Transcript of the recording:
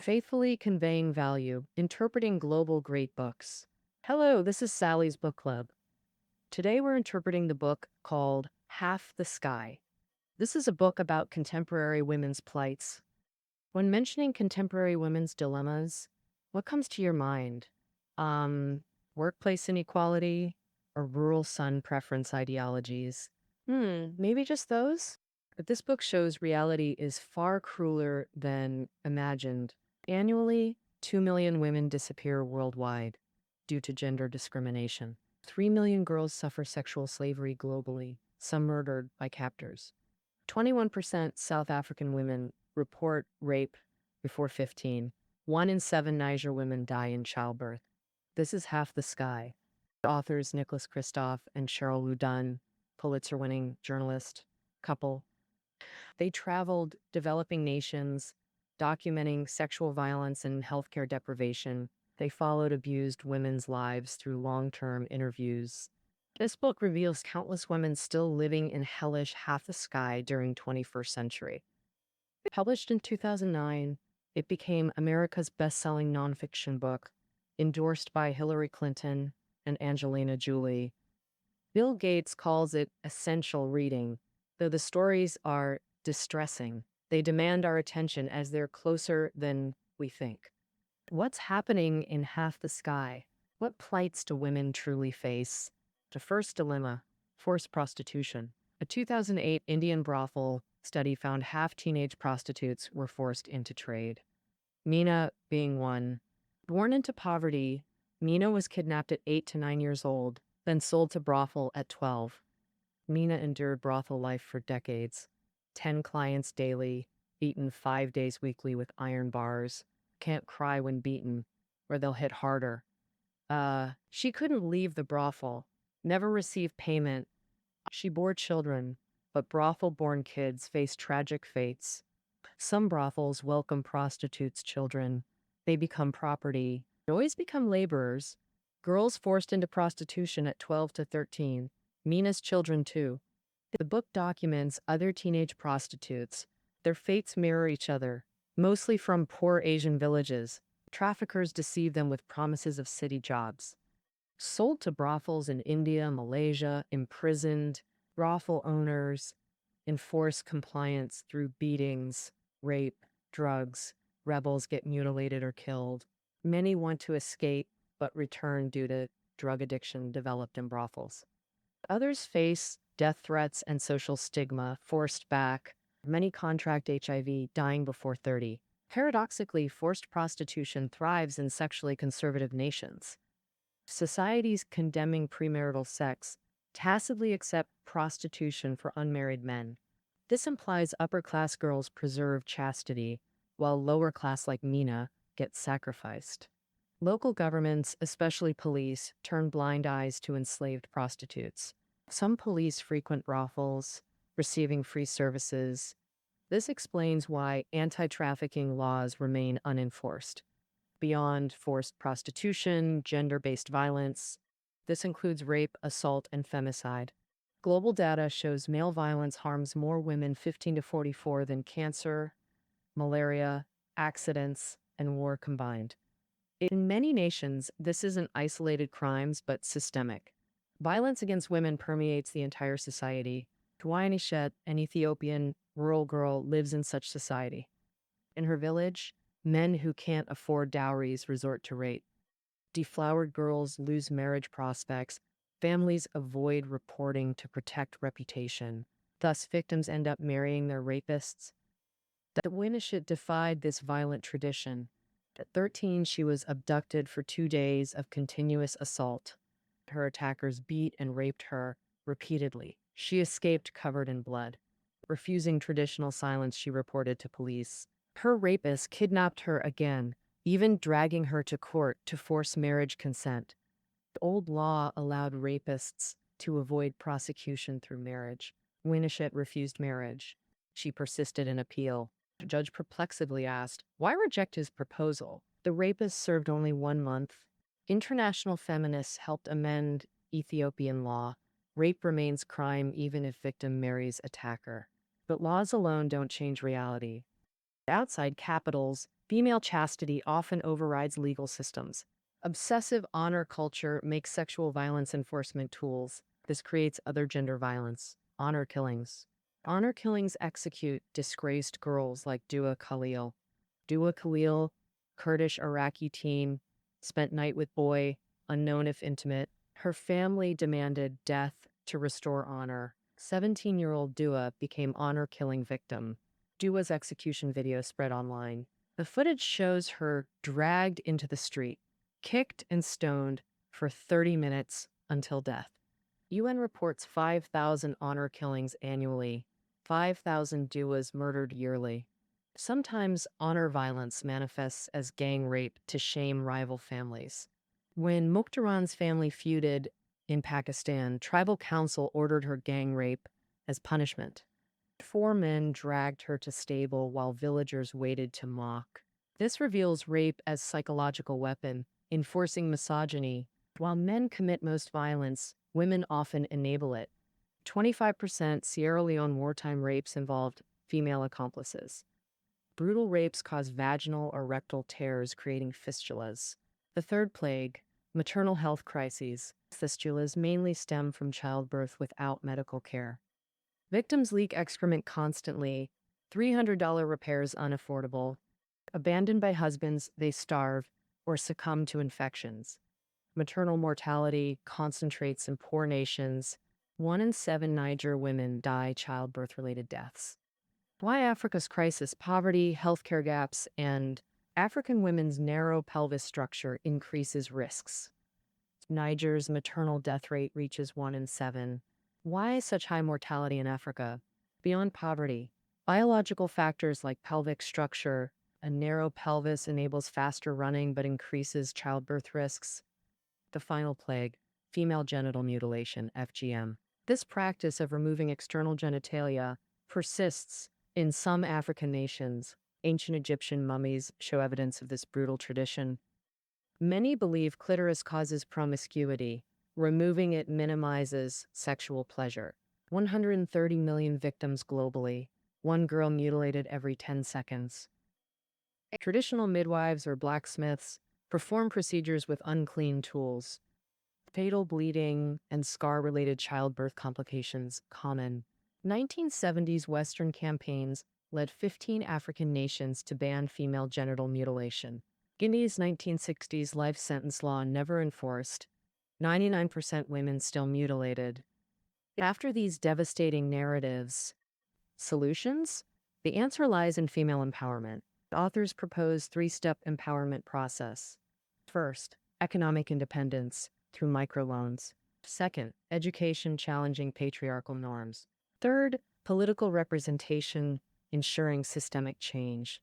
Faithfully Conveying Value, Interpreting Global Great Books. Hello, this is Sally's Book Club. Today we're interpreting the book called Half the Sky. This is a book about contemporary women's plights. When mentioning contemporary women's dilemmas, what comes to your mind? Workplace inequality or rural sun preference ideologies? Maybe just those? But this book shows reality is far crueler than imagined. Annually, 2 million women disappear worldwide due to gender discrimination. 3 million girls suffer sexual slavery globally, some murdered by captors. 21% South African women report rape before 15. 1 in 7 Niger women die in childbirth. This is Half the Sky. Authors Nicholas Kristof and Sheryl WuDunn, Pulitzer-winning journalist couple. They traveled developing nations, documenting sexual violence and healthcare deprivation. They followed abused women's lives through long-term interviews. This book reveals countless women still living in hellish half the sky during 21st century. Published in 2009, it became America's best-selling nonfiction book, endorsed by Hillary Clinton and Angelina Jolie. Bill Gates calls it essential reading, though the stories are distressing. They demand our attention as they're closer than we think. What's happening in Half the Sky? What plights do women truly face? The first dilemma, forced prostitution. A 2008 Indian brothel study found half teenage prostitutes were forced into trade. Meena being one. Born into poverty, Meena was kidnapped at 8 to 9 years old, then sold to brothel at 12. Meena endured brothel life for decades. 10 clients daily, beaten 5 days weekly with iron bars, can't cry when beaten, or they'll hit harder. She couldn't leave the brothel, never received payment. She bore children, but brothel-born kids face tragic fates. Some brothels welcome prostitutes' children. They become property. Boys become laborers. Girls forced into prostitution at 12 to 13. Meena's children, too. The book documents other teenage prostitutes. Their fates mirror each other, mostly from poor Asian villages. Traffickers deceive them with promises of city jobs. Sold to brothels in India, Malaysia, imprisoned. Brothel owners enforce compliance through beatings, rape, drugs. Rebels get mutilated or killed. Many want to escape, but return due to drug addiction developed in brothels. Others face death threats and social stigma, forced back. Many contract HIV, dying before 30. Paradoxically, forced prostitution thrives in sexually conservative nations. Societies condemning premarital sex tacitly accept prostitution for unmarried men. This implies upper-class girls preserve chastity, while lower-class like Meena get sacrificed. Local governments, especially police, turn blind eyes to enslaved prostitutes. Some police frequent brothels, receiving free services. This explains why anti-trafficking laws remain unenforced. Beyond forced prostitution, gender-based violence, this includes rape, assault, and femicide. Global data shows male violence harms more women 15 to 44 than cancer, malaria, accidents, and war combined. In many nations, this isn't isolated crimes, but systemic. Violence against women permeates the entire society. Tuwanishet, an Ethiopian rural girl, lives in such society. In her village, men who can't afford dowries resort to rape. Deflowered girls lose marriage prospects. Families avoid reporting to protect reputation. Thus, victims end up marrying their rapists. Tuwanishet defied this violent tradition. At 13, she was abducted for 2 days of continuous assault. Her attackers beat and raped her repeatedly. She escaped covered in blood. Refusing traditional silence, she reported to police. Her rapist kidnapped her again, even dragging her to court to force marriage consent. The old law allowed rapists to avoid prosecution through marriage. Tuwanishet refused marriage. She persisted in appeal. The judge perplexedly asked, "Why reject his proposal?" The rapist served only 1 month. International feminists helped amend Ethiopian law. Rape remains crime even if victim marries attacker. But laws alone don't change reality. Outside capitals, Female chastity often overrides legal systems. Obsessive honor culture makes sexual violence enforcement tools. This creates other gender violence. Honor killings. Honor killings execute disgraced girls like Dua Khalil. Dua Khalil, Kurdish Iraqi teen, spent night with boy, unknown if intimate. Her family demanded death to restore honor. 17-year-old Dua became honor-killing victim. Dua's execution video spread online. The footage shows her dragged into the street, kicked and stoned for 30 minutes until death. UN reports 5,000 honor killings annually, 5,000 Duas murdered yearly. Sometimes honor violence manifests as gang rape to shame rival families. When Mukhtaran's family feuded in Pakistan, tribal council ordered her gang rape as punishment. 4 men dragged her to stable while villagers waited to mock. This reveals rape as psychological weapon, enforcing misogyny. While men commit most violence, women often enable it. 25% Sierra Leone wartime rapes involved female accomplices. Brutal rapes cause vaginal or rectal tears, creating fistulas. The third plague, maternal health crises. Fistulas mainly stem from childbirth without medical care. Victims leak excrement constantly. $300 repairs unaffordable. Abandoned by husbands, they starve or succumb to infections. Maternal mortality concentrates in poor nations. 1 in 7 Niger women die childbirth-related deaths. Why Africa's crisis? Poverty, healthcare gaps, and African women's narrow pelvis structure increases risks. Niger's maternal death rate reaches 1 in 7. Why such high mortality in Africa? Beyond poverty, biological factors like pelvic structure, a narrow pelvis enables faster running but increases childbirth risks. The final plague, female genital mutilation, FGM. This practice of removing external genitalia persists in some African nations. Ancient Egyptian mummies show evidence of this brutal tradition. Many believe clitoris causes promiscuity. Removing it minimizes sexual pleasure. 130 million victims globally. 1 girl mutilated every 10 seconds. Traditional midwives or blacksmiths perform procedures with unclean tools. Fatal bleeding and scar-related childbirth complications common. 1970s Western campaigns led 15 African nations to ban female genital mutilation. Guinea's 1960s life sentence law never enforced. 99% women still mutilated. After these devastating narratives, solutions? The answer lies in female empowerment. The authors propose 3-step empowerment process. First, economic independence through microloans. Second, education challenging patriarchal norms. Third, political representation ensuring systemic change.